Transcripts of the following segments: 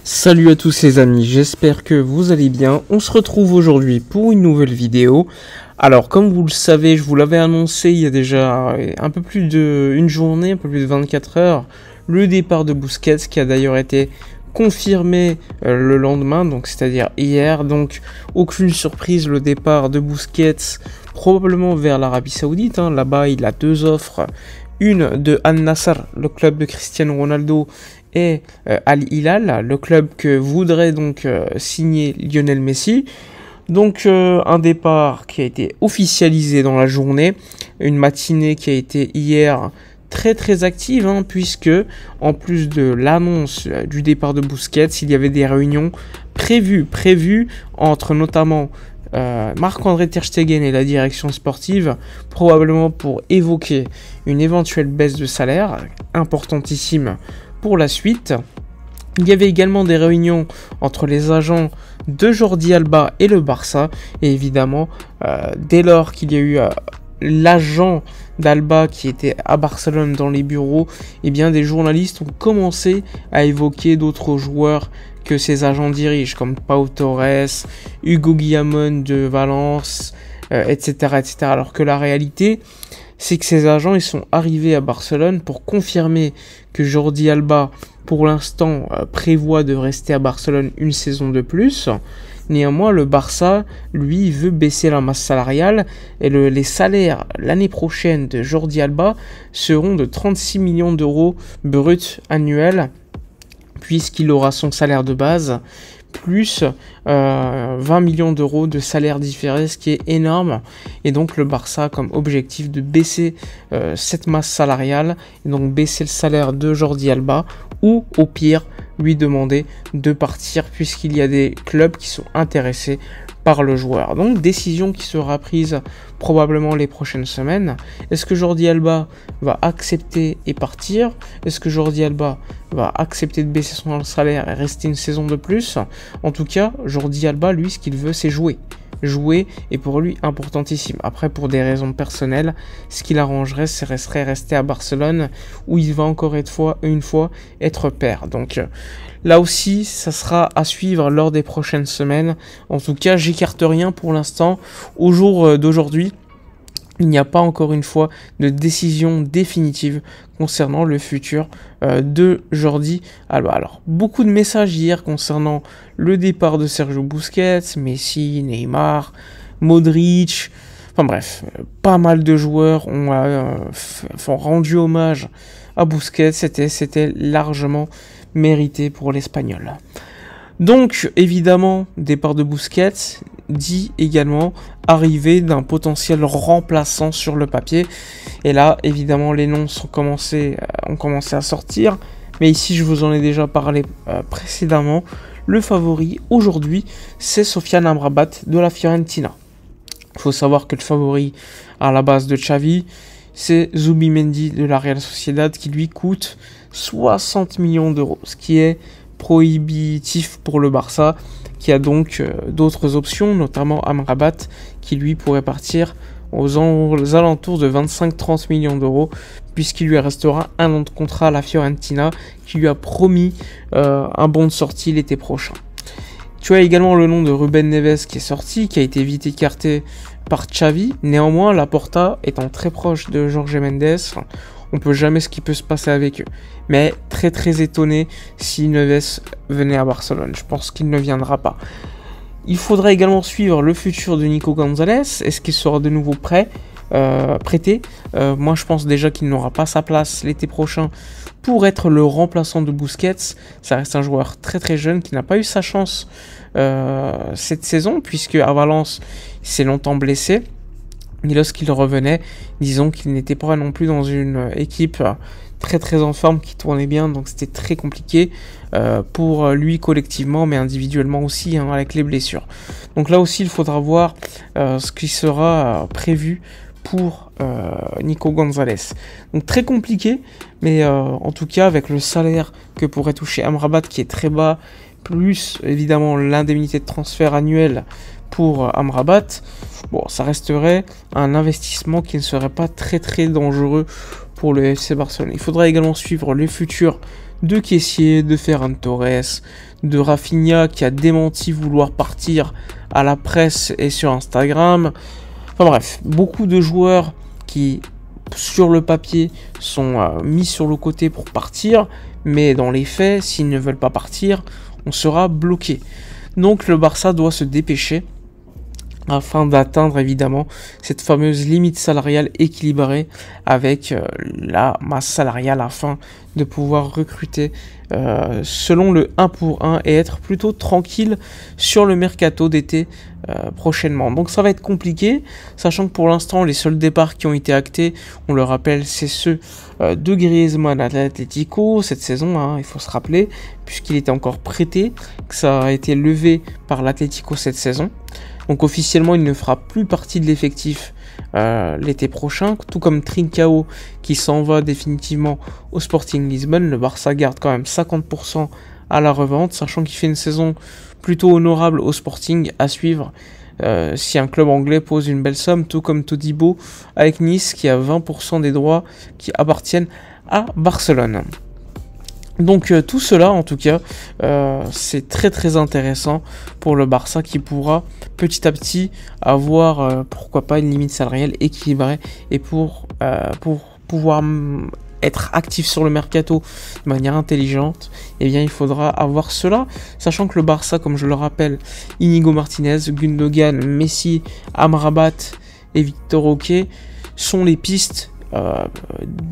Salut à tous les amis, j'espère que vous allez bien. On se retrouve aujourd'hui pour une nouvelle vidéo. Alors comme vous le savez, je vous l'avais annoncé il y a déjà un peu plus d'une journée, un peu plus de 24 heures, le départ de Busquets qui a d'ailleurs été confirmé le lendemain, donc c'est-à-dire hier. Donc aucune surprise, le départ de Busquets probablement vers l'Arabie Saoudite. Là-bas il a deux offres, une de Al Nassr, le club de Cristiano Ronaldo, et Al Hilal, le club que voudrait donc signer Lionel Messi. Donc un départ qui a été officialisé dans la journée, une matinée qui a été hier très active, puisque en plus de l'annonce du départ de Busquets, il y avait des réunions prévues entre notamment Marc-André Ter Stegen et la direction sportive, probablement pour évoquer une éventuelle baisse de salaire importantissime pour la suite. Il y avait également des réunions entre les agents de Jordi Alba et le Barça, et évidemment dès lors qu'il y a eu l'agent d'Alba qui était à Barcelone dans les bureaux, et bien des journalistes ont commencé à évoquer d'autres joueurs que ces agents dirigent, comme Pau Torres, Hugo Guillamón de Valence, etc. Alors que la réalité, c'est que ces agents ils sont arrivés à Barcelone pour confirmer que Jordi Alba, pour l'instant, prévoit de rester à Barcelone une saison de plus. Néanmoins, le Barça, lui, veut baisser la masse salariale, et les salaires l'année prochaine de Jordi Alba seront de 36 millions d'euros bruts annuels, puisqu'il aura son salaire de base, plus 20 millions d'euros de salaire différé, ce qui est énorme. Et donc le Barça a comme objectif de baisser cette masse salariale, et donc baisser le salaire de Jordi Alba, ou au pire lui demander de partir, puisqu'il y a des clubs qui sont intéressés par le joueur. Donc décision qui sera prise probablement les prochaines semaines. Est-ce que Jordi Alba va accepter et partir? Est-ce que Jordi Alba va accepter de baisser son salaire et rester une saison de plus? En tout cas, Jordi Alba, lui, ce qu'il veut, c'est jouer. Jouer est pour lui importantissime. Après, pour des raisons personnelles, ce qui l'arrangerait, serait rester à Barcelone, où il va encore une fois être père. Donc là aussi, ça sera à suivre lors des prochaines semaines. En tout cas, j'écarte rien pour l'instant. Au jour d'aujourd'hui, il n'y a pas encore une fois de décision définitive concernant le futur de Jordi Alba. Alors, beaucoup de messages hier concernant le départ de Sergio Busquets, Messi, Neymar, Modric. Enfin bref, pas mal de joueurs ont rendu hommage à Busquets. C'était largement mérité pour l'Espagnol. Donc, évidemment, départ de Busquets dit également arrivée d'un potentiel remplaçant sur le papier. Et là, évidemment, les noms ont commencé à sortir. Mais ici, je vous en ai déjà parlé précédemment. Le favori aujourd'hui, c'est Sofiane Amrabat de la Fiorentina. Il faut savoir que le favori à la base de Xavi, c'est Zubimendi de la Real Sociedad, qui lui coûte 60 millions d'euros, ce qui est prohibitif pour le Barça, qui a donc d'autres options, notamment Amrabat, qui lui pourrait partir aux alentours de 25-30 millions d'euros, puisqu'il lui restera un an de contrat à la Fiorentina, qui lui a promis un bon de sortie l'été prochain. Tu as également le nom de Ruben Neves qui est sorti, qui a été vite écarté par Xavi. Néanmoins, Laporta étant très proche de Jorge Mendes, on peut jamais ce qui peut se passer avec eux. Mais très étonné si Neves venait à Barcelone. Je pense qu'il ne viendra pas. Il faudra également suivre le futur de Nico Gonzalez. Est-ce qu'il sera de nouveau prêté? Moi, je pense déjà qu'il n'aura pas sa place l'été prochain pour être le remplaçant de Busquets. Ça reste un joueur très jeune qui n'a pas eu sa chance cette saison, puisque à Valence, il s'est longtemps blessé. Et lorsqu'il revenait, disons qu'il n'était pas non plus dans une équipe très en forme qui tournait bien, donc c'était très compliqué pour lui collectivement, mais individuellement aussi, avec les blessures. Donc là aussi, il faudra voir ce qui sera prévu pour Nico Gonzalez. Donc très compliqué, mais en tout cas avec le salaire que pourrait toucher Amrabat qui est très bas, plus évidemment l'indemnité de transfert annuelle pour Amrabat, bon, ça resterait un investissement qui ne serait pas très dangereux pour le FC Barcelone. Il faudra également suivre le futur de Kessié, de Ferran Torres, de Rafinha qui a démenti vouloir partir à la presse et sur Instagram. Enfin bref, beaucoup de joueurs qui, sur le papier, sont mis sur le côté pour partir, mais dans les faits, s'ils ne veulent pas partir, on sera bloqué. Donc le Barça doit se dépêcher afin d'atteindre évidemment cette fameuse limite salariale équilibrée avec la masse salariale afin de pouvoir recruter selon le 1 pour 1 et être plutôt tranquille sur le mercato d'été prochainement. Donc ça va être compliqué, sachant que pour l'instant les seuls départs qui ont été actés, on le rappelle, c'est ceux de Griezmann à l'Atlético cette saison, hein, il faut se rappeler, puisqu'il était encore prêté, que ça a été levé par l'Atlético cette saison. Donc officiellement, il ne fera plus partie de l'effectif l'été prochain, tout comme Trincao qui s'en va définitivement au Sporting Lisbonne. Le Barça garde quand même 50% à la revente, sachant qu'il fait une saison plutôt honorable au Sporting à suivre si un club anglais pose une belle somme, tout comme Todibo avec Nice qui a 20% des droits qui appartiennent à Barcelone. Donc tout cela en tout cas c'est très intéressant pour le Barça qui pourra petit à petit avoir pourquoi pas une limite salariale équilibrée et pour pouvoir être actif sur le mercato de manière intelligente, eh bien il faudra avoir cela, sachant que le Barça, comme je le rappelle, Inigo Martinez, Gundogan, Messi, Amrabat et Victor Roque sont les pistes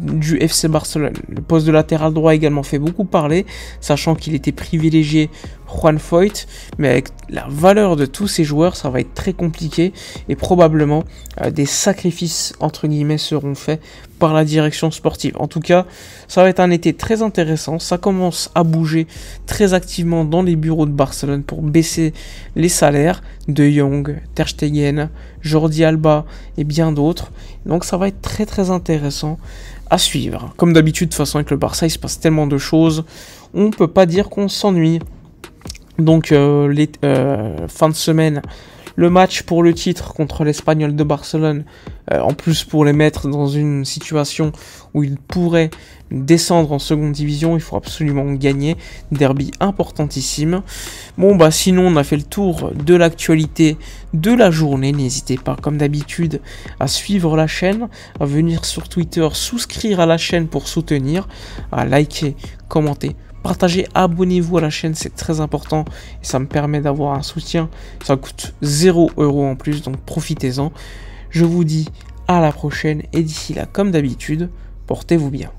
du FC Barcelone. Le poste de latéral droit a également fait beaucoup parler, sachant qu'il était privilégié Juan Foyth, mais avec la valeur de tous ces joueurs, ça va être très compliqué et probablement des sacrifices entre guillemets seront faits par la direction sportive. En tout cas, ça va être un été très intéressant, ça commence à bouger très activement dans les bureaux de Barcelone pour baisser les salaires de Jong, Ter Stegen, Jordi Alba et bien d'autres. Donc ça va être très intéressant à suivre. Comme d'habitude, de toute façon avec le Barça, il se passe tellement de choses, on ne peut pas dire qu'on s'ennuie. Donc fin de semaine, le match pour le titre contre l'Espagnol de Barcelone, en plus pour les mettre dans une situation où ils pourraient descendre en seconde division, il faut absolument gagner, derby importantissime. Bon bah sinon on a fait le tour de l'actualité de la journée, n'hésitez pas comme d'habitude à suivre la chaîne, à venir sur Twitter, souscrire à la chaîne pour soutenir, à liker, commenter, partagez, abonnez-vous à la chaîne, c'est très important et ça me permet d'avoir un soutien. Ça coûte 0 € en plus, donc profitez-en. Je vous dis à la prochaine et d'ici là, comme d'habitude, portez-vous bien.